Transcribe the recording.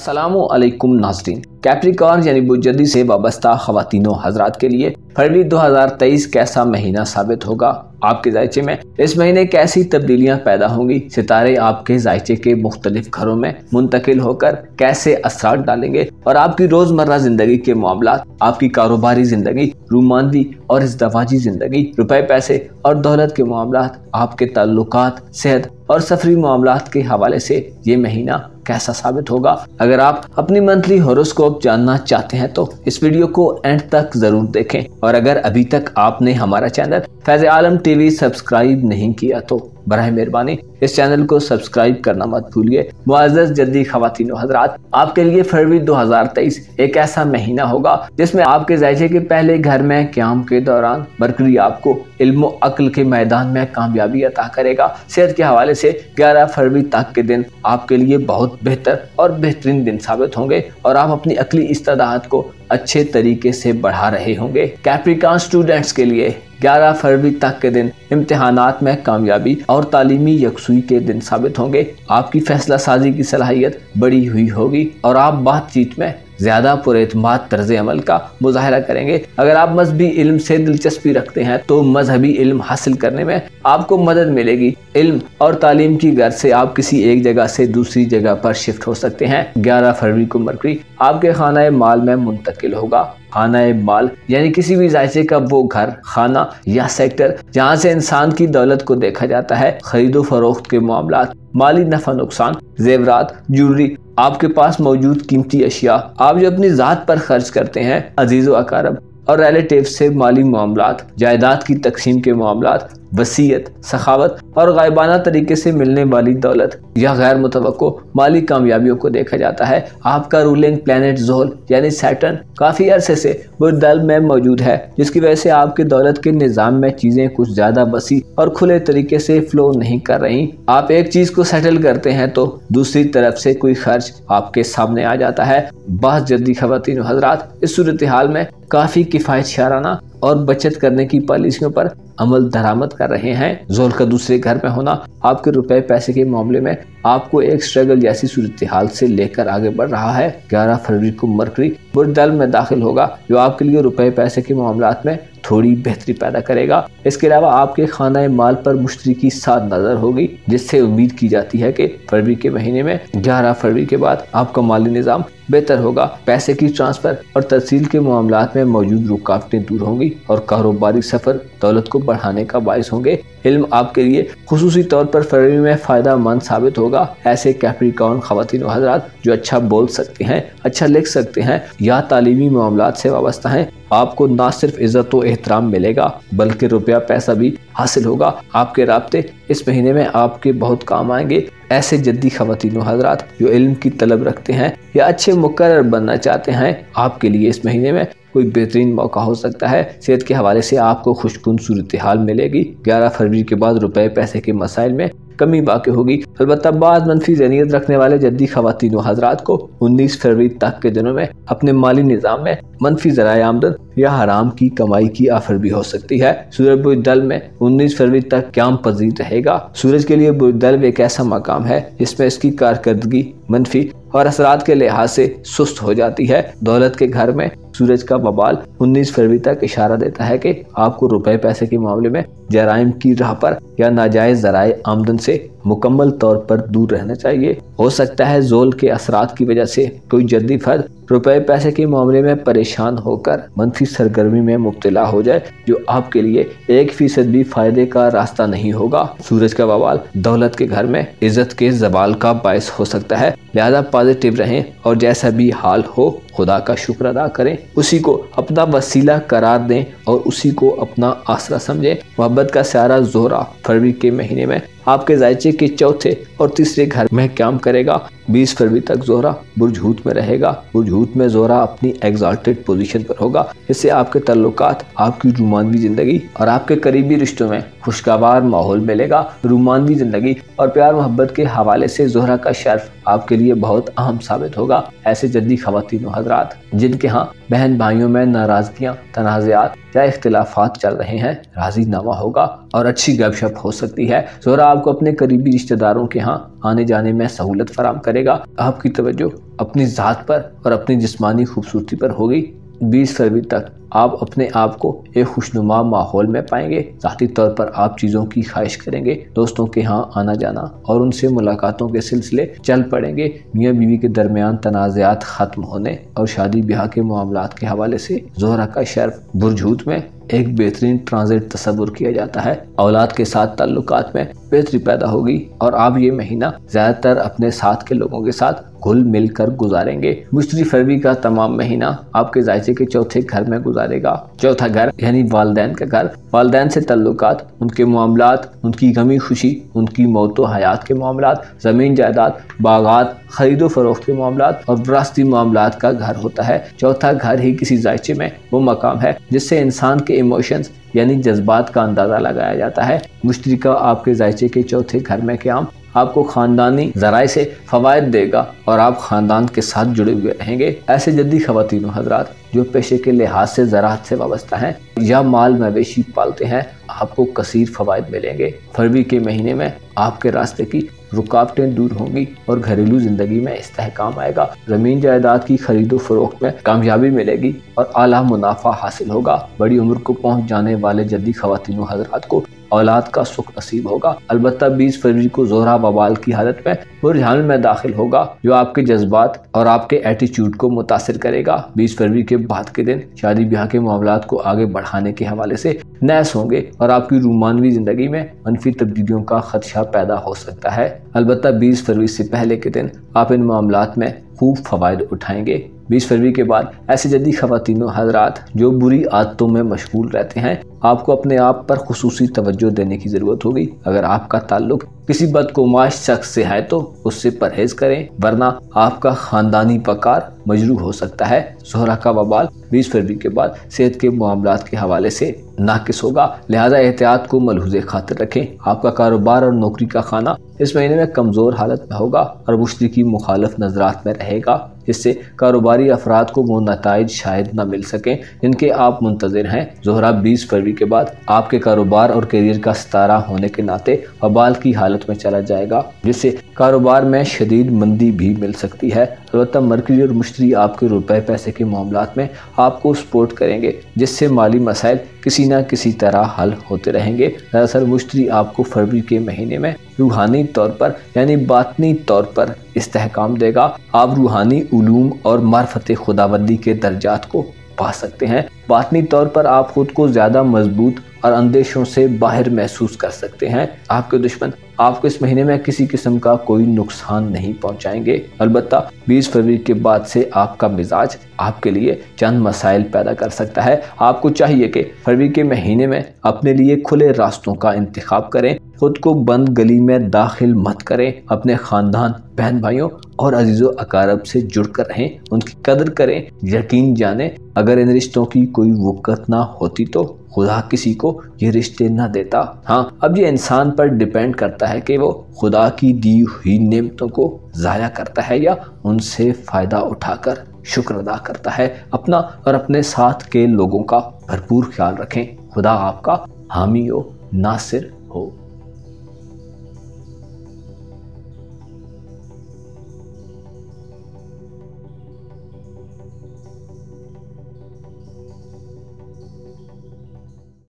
अस्सलामु अलैकुम नाज़रीन। कैप्रिकॉर्न यानी बुजदी से वाबस्ता ख़वातीनों हज़रात के लिए फरवरी 2023 कैसा महीना साबित होगा। आपके जायचे में इस महीने कैसी तब्दीलियां पैदा होंगी। सितारे आपके जायचे के मुख्तलिफ घरों में मुंतकिल होकर कैसे असरात डालेंगे और आपकी रोजमर्रा जिंदगी के मामलात, आपकी कारोबारी जिंदगी, रूमानवी और इज़्दवाजी जिंदगी, रुपए पैसे और दौलत के मामलात, आपके ताल्लुकात, सेहत और सफरी मामलात के हवाले से ये महीना कैसा साबित होगा। अगर आप अपनी मंथली होरोस्कोप जानना चाहते हैं तो इस वीडियो को एंड तक जरूर देखें, और अगर अभी तक आपने हमारा चैनल फैज़ आलम टीवी सब्सक्राइब नहीं किया तो बराए मेहरबानी इस चैनल को सब्सक्राइब करना मत भूलिए। मुअज़्ज़ज़ जद्दी ख़वातीनो हज़रात, आपके लिए फरवरी 2023 एक ऐसा महीना होगा जिसमें आपके जायचे के पहले घर में क़याम के दौरान मरकरी आपको इल्म व अक्ल के मैदान में कामयाबी अता करेगा। सेहत के हवाले से 11 फरवरी तक के दिन आपके लिए बहुत बेहतर और बेहतरीन दिन साबित होंगे और आप अपनी अक्ली इस्तादात को अच्छे तरीके से बढ़ा रहे होंगे। कैप्रिकॉर्न स्टूडेंट्स के लिए 11 फरवरी तक के दिन इम्तिहानात में कामयाबी और तालीमी यकसुई के दिन साबित होंगे। आपकी फैसला साजी की सलाहियत बढ़ी हुई होगी और आप बातचीत में ज्यादा पुरएतमाद तर्ज अमल का मुजाहरा करेंगे। अगर आप मजहबी इल्म से दिलचस्पी रखते हैं तो मजहबी इल्म हासिल करने में आपको मदद मिलेगी। इल्म और तालीम की गर्ज से आप किसी एक जगह से दूसरी जगह पर शिफ्ट हो सकते हैं। 11 फरवरी को मरकरी आपके खाना माल में मुंतकिल होगा। खाना माल यानी किसी भी जायचे का वो घर, खाना या सेक्टर जहाँ से इंसान की दौलत को देखा जाता है। खरीदो फरोख्त के मामलात, माली नफा नुकसान, जेवरात, ज्वेलरी, आपके पास मौजूद कीमती अशिया, आप जो अपनी ज़ात पर खर्च करते हैं, अजीज़ व अकारब और रिलेटिव से माली मामलात, जायदाद की तकसीम के मामलात, वसीयत, सखावत और गायबाना तरीके से मिलने वाली दौलत या गैर मुतवक्को माली कामयाबियों को देखा जाता है। आपका रूलिंग प्लैनेट ज़ोल यानी सैटर्न काफ़ी अरसे से बुर्दल में मौजूद है, जिसकी वजह से आपके दौलत के निज़ाम में चीज़ें कुछ ज़्यादा वसी और खुले तरीके से फ्लो नहीं कर रही। आप एक चीज़ को सेटल करते हैं तो दूसरी तरफ से कोई खर्च आपके सामने आ जाता है। बाज़ जद्दी ख़वातीन हज़रात इस सूरत हाल में काफ़ी किफ़ायत शाराना और बचत करने की पॉलिसियों पर अमल दरामद कर रहे हैं। जोल का दूसरे घर में होना आपके रुपए पैसे के मामले में आपको एक स्ट्रगल जैसी सूरत हाल से लेकर आगे बढ़ रहा है। 11 फरवरी को मरकरी बुर्दल में दाखिल होगा जो आपके लिए रुपए पैसे के मामलात में थोड़ी बेहतरी पैदा करेगा। इसके अलावा आपके खाना माल पर मुश्तरी की साथ नजर होगी, जिससे उम्मीद की जाती है कि फरवरी के महीने में 11 फरवरी के बाद आपका माली निज़ाम बेहतर होगा। पैसे की ट्रांसफर और तरसील के मामलात में मौजूद रुकावटें दूर होंगी और कारोबारी सफर दौलत को बढ़ाने का बाइस होंगे। इल्म आपके लिए खुसूसी तौर पर फरवरी में फ़ायदा मंद साबित होगा। ऐसे कैप्रिकॉर्न ख़वातीनो हज़रात जो अच्छा बोल सकते हैं, अच्छा लिख सकते हैं या तालीमी मामलात से वाबस्ता हैं, आपको ना सिर्फ इज़्ज़त व एहतराम मिलेगा बल्कि रुपया पैसा भी हासिल होगा। आपके राब्ते इस महीने में आपके बहुत काम आएंगे। ऐसे जद्दी ख़वातीनो हज़रात जो इल्म की तलब रखते हैं या अच्छे मुकर्रर बनना चाहते हैं, आपके लिए इस महीने में कोई बेहतरीन मौका हो सकता है। सेहत के हवाले से आपको खुशकुन सूरत हाल मिलेगी। 11 फरवरी के बाद रुपए पैसे के मसाइल में कमी वाक़ होगी। अलबत्ता बाद मनफी ज़हनियत रखने वाले जद्दी ख़वातीनो हज़रात को 19 फरवरी तक के दिनों में अपने माली निज़ाम में मनफी ज़राए आमदन या हराम की कमाई की आफर भी हो सकती है। सूरज बुर्दल में 19 फरवरी तक क़याम पज़ीर रहेगा। सूरज के लिए बुर्दल एक ऐसा मकाम है जिसमें इसकी कारकर्दगी मनफी और असरात के लिहाज से सुस्त हो जाती है। दौलत के घर में सूरज का बबाल 19 फरवरी तक इशारा देता है कि आपको रुपए पैसे के मामले में जराइम की राह पर या नाजायज ज़राए आमदन से मुकम्मल तौर पर दूर रहना चाहिए। हो सकता है जोल के असरात की वजह से कोई जद्दी फर्द रुपए पैसे के मामले में परेशान होकर मनफी सरगर्मी में मुब्तला हो जाए, जो आपके लिए 1% भी फायदे का रास्ता नहीं होगा। सूरज का बवाल दौलत के घर में इज्जत के जवाल का बायस हो सकता है, लिहाजा पॉजिटिव रहें और जैसा भी हाल हो खुदा का शुक्र अदा करें, उसी को अपना वसीला करार दें और उसी को अपना आसरा समझें। मोहब्बत का सारा जोहरा फरवरी के महीने में आपके जायचे के चौथे और तीसरे घर में क़याम करेगा। 20 फरवरी तक जोहरा बुर्ज हूत में रहेगा। बुर्ज हूत में जोहरा अपनी एग्जॉल्टेड पोजीशन पर होगा। इससे आपके तल्लुकात, आपकी रूमानवी ज़िंदगी और आपके करीबी रिश्तों में खुशगवार माहौल मिलेगा। रूमानवी ज़िंदगी और प्यार मोहब्बत के हवाले से जोहरा का शर्फ आपके लिए बहुत अहम साबित होगा। ऐसे जद्दी ख़वातीनो हज़रात जिनके यहाँ बहन भाइयों में नाराजगियां, तनाज़ात या इख्तिलाफात चल रहे हैं, राजी नामा होगा और अच्छी गपशप हो सकती है। ज़ोहरा आपको अपने करीबी रिश्तेदारों के यहाँ आने जाने में सहूलत फराहम करेगा। आपकी तवज्जो अपनी ज़ात पर और अपनी जिस्मानी खूबसूरती पर होगी। 20 फरवरी तक आप अपने आप को एक खुशनुमा माहौल में पाएंगे। ज़ाती तौर पर आप चीज़ों की ख्वाहिश करेंगे, दोस्तों के यहाँ आना जाना और उनसे मुलाकातों के सिलसिले चल पड़ेंगे। मियाँ बीवी के दरमियान तनाज़ात ख़त्म होने और शादी ब्याह के मामलात के हवाले से ज़ोहरा का शर्फ बुरजूत में एक बेहतरीन ट्रांजिट तस्वुर किया जाता है। औलाद के साथ ताल्लुकात में बेहतरी पैदा होगी और आप ये महीना ज़्यादातर अपने साथ के लोगों के साथ घुल मिल कर गुजारेंगे। मुश्तरी फरवरी का तमाम महीना आपके जायचे के चौथे घर में गुजारेगा। चौथा घर यानी वालदैन का घर, वालदैन से ताल्लुकात, उनके मामलात, उनकी गमी खुशी, उनकी मौत व हयात के मामलात, ज़मीन जायदाद, बागात, खरीदो फरोख्त के मामलात और विरासती मामलात का घर होता है। चौथा घर ही किसी जायचे में वो मकाम है जिससे इंसान के इमोशंस यानी जज्बात का अंदाज़ा लगाया जाता है। मुश्तरी का आपके जायचे के चौथे घर में क़याम आपको ख़ानदानी ज़राए से फ़वाइद देगा और आप ख़ानदान के साथ जुड़े हुए रहेंगे। ऐसे जद्दी ख़वातीन हज़रात जो पेशे के लिहाज से ज़राअत से वाबस्ता हैं या माल मवेशी पालते हैं, आपको कसीर फ़वाइद मिलेंगे। फरवरी के महीने में आपके रास्ते की रुकावटें दूर होंगी और घरेलू ज़िंदगी में इस्तेहकाम आएगा। ज़मीन जायदाद की खरीदो फरोख्त में कामयाबी मिलेगी और आला मुनाफा हासिल होगा। बड़ी उम्र को पहुँच जाने वाले जद्दी ख़वातीन हज़रात को औलाद का सुख नसीब होगा। अलबत्ता 20 फरवरी को ज़ोहरा बवाल की हालत में रुझान में दाखिल होगा जो आपके जज्बात और आपके एटीट्यूड को मुतासिर करेगा। 20 फरवरी के बाद के दिन शादी ब्याह के मामलात को आगे बढ़ाने के हवाले से नैस होंगे और आपकी रूमानवी ज़िंदगी में मनफी तब्दीलियों का खदशा पैदा हो सकता है। अलबत्ता 20 फरवरी से पहले के दिन आप इन मामलात में खूब फ़वाइद उठाएंगे। 20 फरवरी के बाद ऐसे जद्दी ख़वातीन हज़रात जो बुरी आदतों में मशगूल रहते हैं, आपको अपने आप पर खुसूसी तवज्जो देने की ज़रूरत होगी। अगर आपका ताल्लुक किसी बदकुमाश शख्स से है तो उससे परहेज करें, वरना आपका ख़ानदानी वक़ार मजरूह हो सकता है। ज़ोहरा का वबाल 20 फरवरी के बाद सेहत के मामलात के हवाले से नाकिस होगा, लिहाजा एहतियात को मलहूज़े खातिर रखें। आपका कारोबार और नौकरी का खाना इस महीने में कमज़ोर हालत में होगा और मुश्तरी की मुखालफ नज़रात में रहेगा, जिससे कारोबारी अफराद को वो नताइज शायद न मिल सकें जिनके आप मुंतज़िर हैं। ज़ोहरा 20 फरवरी के बाद आपके कारोबार और करियर का सितारा होने के नाते वबाल की हालत में चला जाएगा, जिससे कारोबार में शदीद मंदी भी मिल सकती है। अलबत्ता मरकरी और मुश्तरी आपके रुपए पैसे के मामलात में आपको सपोर्ट करेंगे, जिससे माली मसाइल किसी न किसी तरह हल होते रहेंगे। दरअसल मुश्तरी आपको फरवरी के महीने में रूहानी तौर पर यानी बातनी तौर पर इस्तेहकाम देगा। आप रूहानी उलूम और मार्फत खुदाबंदी के दर्जात को पा सकते हैं। बातनी तौर पर आप खुद को ज़्यादा मजबूत और अंदेशों से बाहर महसूस कर सकते हैं। आपके दुश्मन आपको इस महीने में किसी किस्म का कोई नुकसान नहीं पहुंचाएंगे। अलबत्ता 20 फरवरी के बाद से आपका मिजाज आपके लिए चंद मसाइल पैदा कर सकता है। आपको चाहिए कि फरवरी के महीने में अपने लिए खुले रास्तों का इंतखाब करें, खुद को बंद गली में दाखिल मत करें, अपने ख़ानदान, बहन भाइयों और अजीज़ो अकारब से जुड़ कर रहें, उनकी कदर करें। यकीन जाने अगर इन रिश्तों की कोई वक़्त ना होती तो खुदा किसी को ये रिश्ते ना देता। हाँ, अब ये इंसान पर डिपेंड करता है कि वो खुदा की दी हुई नेमतों को ज़ाया करता है या उनसे फ़ायदा उठाकर शुक्र अदा करता है। अपना और अपने साथ के लोगों का भरपूर ख्याल रखें। खुदा आपका हामी हो, नासिर हो।